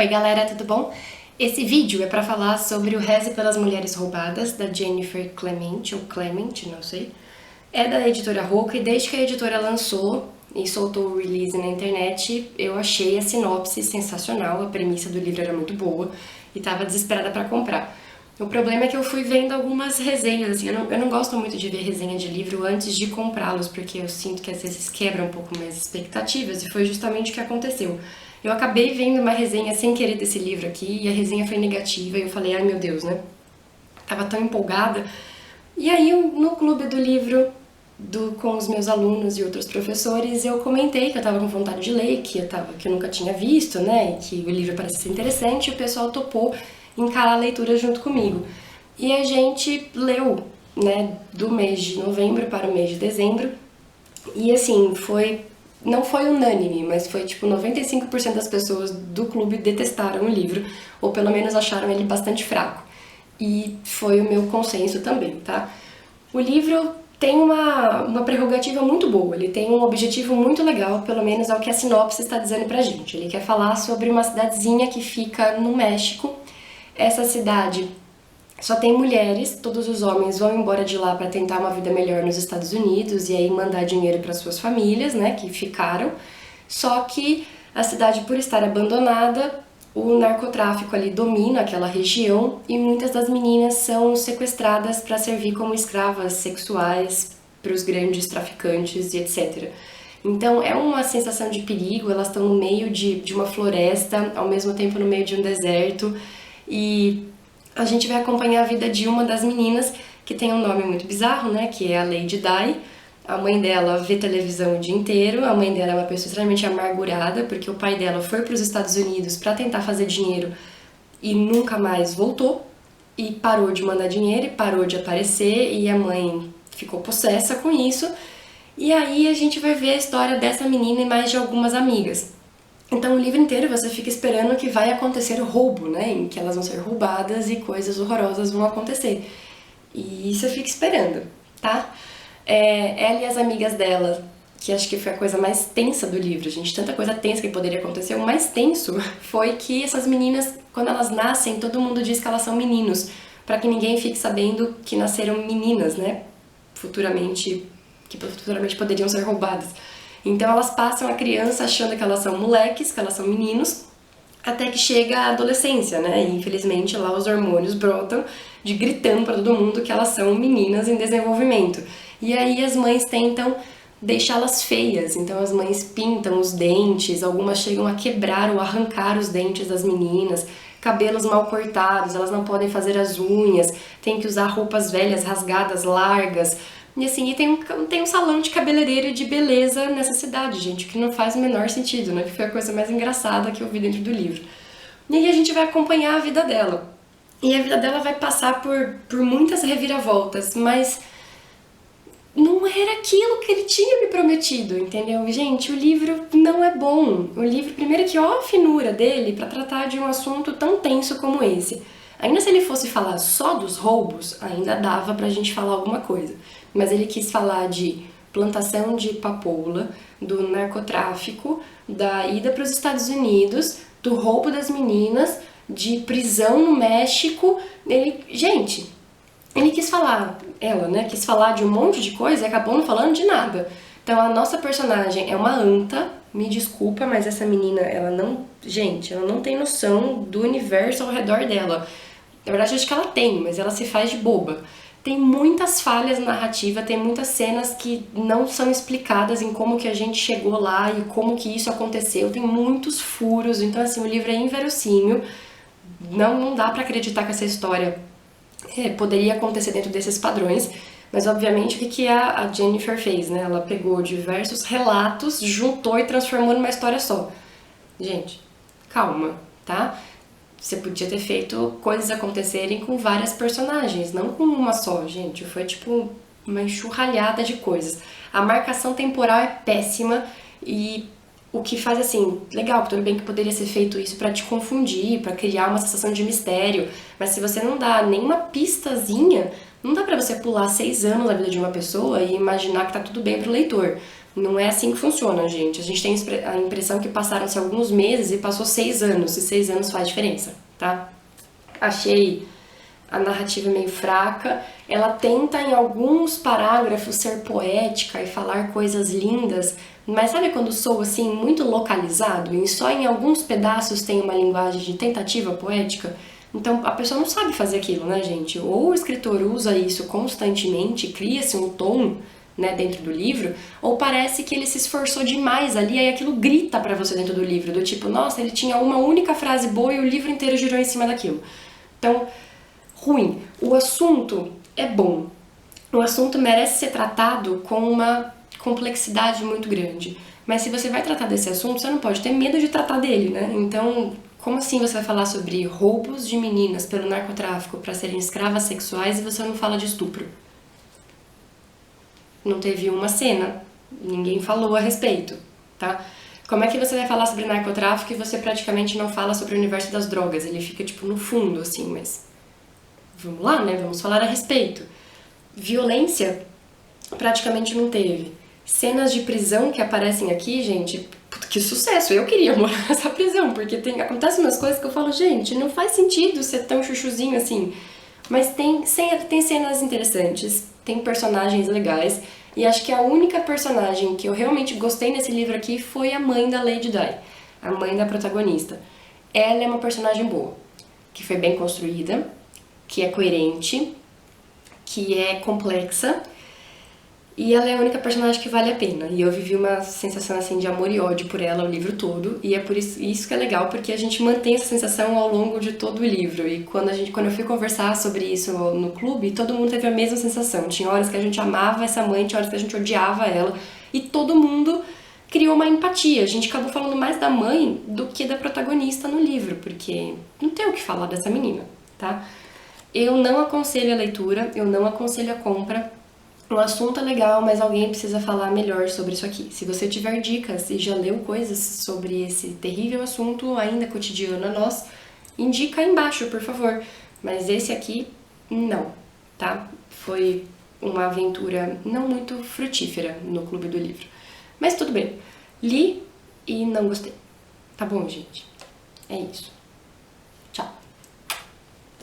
Oi galera, tudo bom? Esse vídeo é para falar sobre o Reze pelas Mulheres Roubadas, da Jennifer Clement, ou Clement, não sei. É da editora Rocco e desde que a editora lançou e soltou o release na internet, eu achei a sinopse sensacional, a premissa do livro era muito boa e tava desesperada para comprar. O problema é que eu fui vendo algumas resenhas, assim, eu não gosto muito de ver resenha de livro antes de comprá-los, porque eu sinto que às vezes quebra um pouco minhas expectativas, e foi justamente o que aconteceu. Eu acabei vendo uma resenha sem querer desse livro aqui, e a resenha foi negativa, e eu falei, ai meu Deus, né? Tava tão empolgada. E aí, no clube do livro, com os meus alunos e outros professores, eu comentei que eu tava com vontade de ler, que eu nunca tinha visto, né? E que o livro parecia ser interessante, e o pessoal topou encarar a leitura junto comigo. E a gente leu, né, do mês de novembro para o mês de dezembro, e assim, não foi unânime, mas foi tipo 95% das pessoas do clube detestaram o livro, ou pelo menos acharam ele bastante fraco. E foi o meu consenso também, tá? O livro tem uma prerrogativa muito boa, ele tem um objetivo muito legal, pelo menos é o que a sinopse está dizendo pra gente. Ele quer falar sobre uma cidadezinha que fica no México. Essa cidade só tem mulheres, todos os homens vão embora de lá para tentar uma vida melhor nos Estados Unidos e aí mandar dinheiro para suas famílias, né, que ficaram. Só que a cidade, por estar abandonada, o narcotráfico ali domina aquela região e muitas das meninas são sequestradas para servir como escravas sexuais para os grandes traficantes e etc. Então é uma sensação de perigo, elas estão no meio de uma floresta, ao mesmo tempo no meio de um deserto, e a gente vai acompanhar a vida de uma das meninas, que tem um nome muito bizarro, né, que é a Lady Di. A mãe dela vê televisão o dia inteiro, a mãe dela é uma pessoa extremamente amargurada, porque o pai dela foi para os Estados Unidos para tentar fazer dinheiro e nunca mais voltou, e parou de mandar dinheiro e parou de aparecer, e a mãe ficou possessa com isso. E aí a gente vai ver a história dessa menina e mais de algumas amigas. Então o livro inteiro você fica esperando que vai acontecer o roubo, né? Em que elas vão ser roubadas e coisas horrorosas vão acontecer. E você fica esperando, tá? Ela e as amigas dela, que acho que foi a coisa mais tensa do livro, gente, tanta coisa tensa que poderia acontecer, o mais tenso foi que essas meninas, quando elas nascem, todo mundo diz que elas são meninos, pra que ninguém fique sabendo que nasceram meninas, né? Que futuramente poderiam ser roubadas. Então elas passam a criança achando que elas são moleques, que elas são meninos, até que chega a adolescência, né? E infelizmente lá os hormônios brotam de gritando pra todo mundo que elas são meninas em desenvolvimento. E aí as mães tentam deixá-las feias, então as mães pintam os dentes, algumas chegam a quebrar ou arrancar os dentes das meninas, cabelos mal cortados, elas não podem fazer as unhas, tem que usar roupas velhas, rasgadas, largas. E assim, tem um salão de cabeleireiro e de beleza nessa cidade, gente, que não faz o menor sentido, né? Que foi a coisa mais engraçada que eu vi dentro do livro. E aí a gente vai acompanhar a vida dela. E a vida dela vai passar por muitas reviravoltas, mas não era aquilo que ele tinha me prometido, entendeu? Gente, o livro não é bom. O livro, primeiro que ó a finura dele pra tratar de um assunto tão tenso como esse. Ainda se ele fosse falar só dos roubos, ainda dava pra gente falar alguma coisa. Mas ele quis falar de plantação de papoula, do narcotráfico, da ida para os Estados Unidos, do roubo das meninas, de prisão no México. Ele quis falar, ela, né, quis falar de um monte de coisa e acabou não falando de nada. Então a nossa personagem é uma anta, me desculpa, mas essa menina, ela não tem noção do universo ao redor dela. Na verdade, acho que ela tem, mas ela se faz de boba. Tem muitas falhas na narrativa, tem muitas cenas que não são explicadas em como que a gente chegou lá e como que isso aconteceu. Tem muitos furos, então assim, o livro é inverossímil. Não dá pra acreditar que essa história poderia acontecer dentro desses padrões. Mas obviamente o que a Jennifer fez, né? Ela pegou diversos relatos, juntou e transformou numa história só. Gente, calma, tá? Você podia ter feito coisas acontecerem com várias personagens, não com uma só, gente. Foi tipo uma enxurralhada de coisas. A marcação temporal é péssima e o que faz assim, legal, tudo bem que poderia ser feito isso pra te confundir, pra criar uma sensação de mistério, mas se você não dá nenhuma pistazinha, não dá pra você pular 6 anos na vida de uma pessoa e imaginar que tá tudo bem pro leitor. Não é assim que funciona, gente. A gente tem a impressão que passaram-se alguns meses e passou 6 anos, e 6 anos faz diferença, tá? Achei a narrativa meio fraca. Ela tenta em alguns parágrafos ser poética e falar coisas lindas, mas sabe quando soa assim muito localizado e só em alguns pedaços tem uma linguagem de tentativa poética? Então a pessoa não sabe fazer aquilo, né, gente? Ou o escritor usa isso constantemente, cria-se um tom, né, dentro do livro, ou parece que ele se esforçou demais ali, aí aquilo grita pra você dentro do livro, do tipo, nossa, ele tinha uma única frase boa e o livro inteiro girou em cima daquilo. Então, ruim. O assunto é bom. O assunto merece ser tratado com uma complexidade muito grande. Mas se você vai tratar desse assunto, você não pode ter medo de tratar dele, né? Então, como assim você vai falar sobre roubos de meninas pelo narcotráfico para serem escravas sexuais e você não fala de estupro? Não teve uma cena, ninguém falou a respeito, tá? Como é que você vai falar sobre narcotráfico e você praticamente não fala sobre o universo das drogas? Ele fica tipo no fundo, assim, mas vamos lá, né? Vamos falar a respeito. Violência praticamente não teve. Cenas de prisão que aparecem aqui, gente, puta, que sucesso! Eu queria morar nessa prisão, porque acontecem umas coisas que eu falo, gente, não faz sentido ser tão chuchuzinho assim. Mas tem cenas interessantes, tem personagens legais, e acho que a única personagem que eu realmente gostei nesse livro aqui foi a mãe da Lady Di, a mãe da protagonista. Ela é uma personagem boa, que foi bem construída, que é coerente, que é complexa, e ela é a única personagem que vale a pena. E eu vivi uma sensação assim de amor e ódio por ela o livro todo, e é por isso que é legal, porque a gente mantém essa sensação ao longo de todo o livro. E quando eu fui conversar sobre isso no clube, todo mundo teve a mesma sensação. Tinha horas que a gente amava essa mãe, tinha horas que a gente odiava ela, e todo mundo criou uma empatia. A gente acabou falando mais da mãe do que da protagonista no livro, porque não tem o que falar dessa menina, tá? Eu não aconselho a leitura, eu não aconselho a compra. O assunto é legal, mas alguém precisa falar melhor sobre isso aqui. Se você tiver dicas e já leu coisas sobre esse terrível assunto, ainda cotidiano a nós, indica aí embaixo, por favor. Mas esse aqui, não, tá? Foi uma aventura não muito frutífera no Clube do Livro. Mas tudo bem. Li e não gostei. Tá bom, gente? É isso.